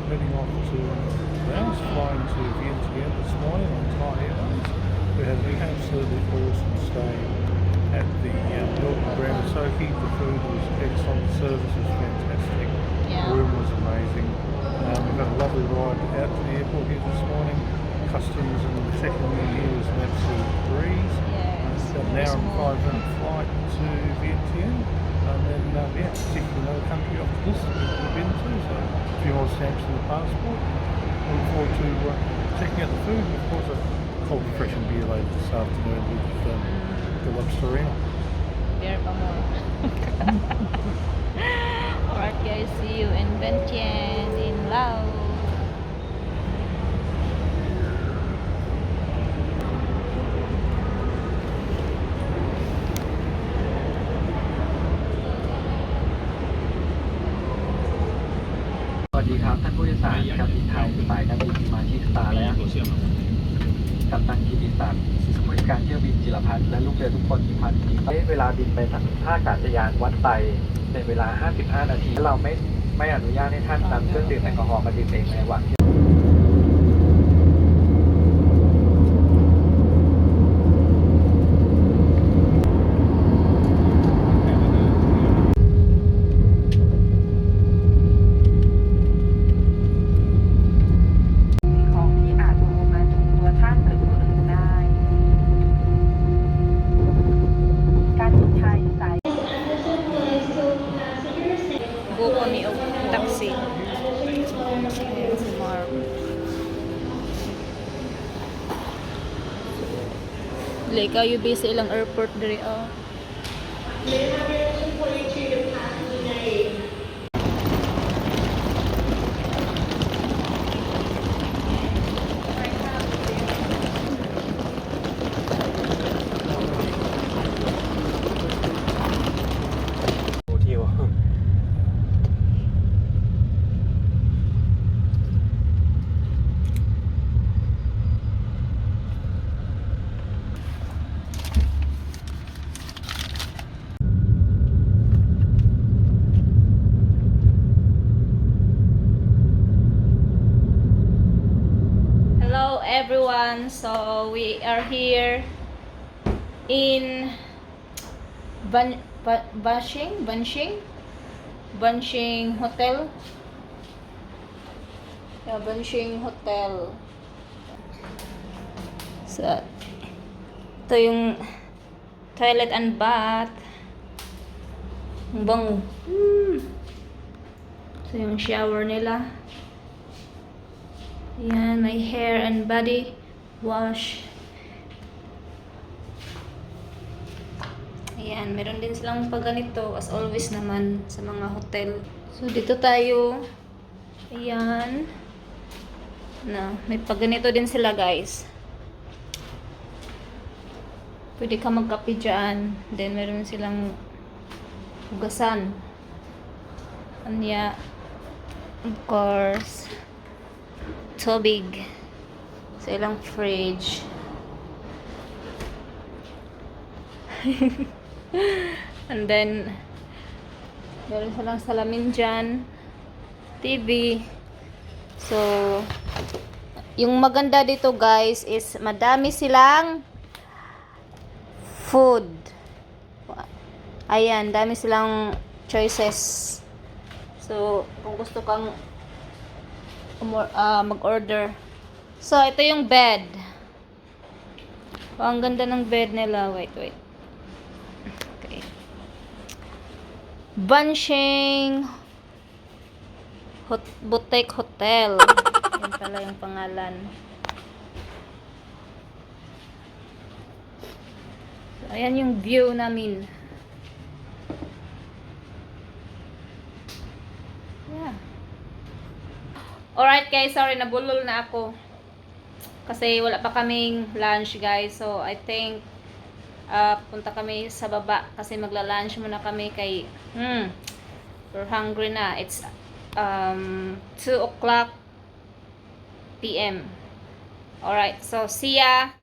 heading off to Laos, flying to Vientiane this morning on Thai Airways. We had an absolutely awesome stay at the Hilton Grand Soki. The food was excellent, the service was fantastic, Yeah. the room was amazing. We've had a lovely ride out to the airport here this morning. Customs and checking in here was an absolute breeze. Yes. About an hour and 5-minute flight to Vientiane. And then, particularly another country off the list that we've been to, so a few more stamps in the passport. Look forward to checking out the food, and of course a cold refreshing beer later this afternoon with the Lobsterina. Beer pa more. Alright guys, see you in Vientiane in Laos.สวัสดีครับท่านผู้โดยสารการบินไทยสายการบินมาที่สตาร์และกัปตันกิติศักดิ์ผู้จัดการเที่ยวบินจิรพัฒน์และลูกเรือทุกคนมีความยินดีเวลาบินไปทางท่าอากาศยานวัดไตในเวลา 55 นาทีและเราไม่อนุญาตให้ท่านนำเครื่องดื่มแอลกอฮอล์มาดื่มเองในระหว่างที่ของที่อาจตกลงมาถูกตัวท่านหรือผู้อื่นได้ การบินไทยสาย Go kami og taxi. Ayan si Mark. Dili kayo busy ilang airport diri ah. Hello everyone, so we are here in Banshing Hotel. Yeah, Banshing Hotel. So, ito yung toilet and bath. Ang bango. So, yung shower nila. Yan, my hair and body wash. Ayan, meron din silang pagganito as always naman sa mga hotel. So, dito tayo. Ayan. Na, may pagganito din sila guys. Pwede ka magkape dyan. Then, meron silang hugasan. Anya, of course, tubig sa ilang fridge. And then meron silang salamin dyan, TV. So yung maganda dito guys is madami silang food. Ayan, dami silang choices. So kung gusto kang mag-order. So, ito yung bed. Oh, ang ganda ng bed nila. Wait. Okay. Banshing Boutique Hotel. Yan pala yung pangalan. So, ayan yung view namin. Yeah. Alright guys, sorry, nabulol na ako. Kasi wala pa kaming lunch guys. So, I think punta kami sa baba. Kasi magla-lunch muna kami kay we're hungry na. It's 2 o'clock PM. Alright, so see ya!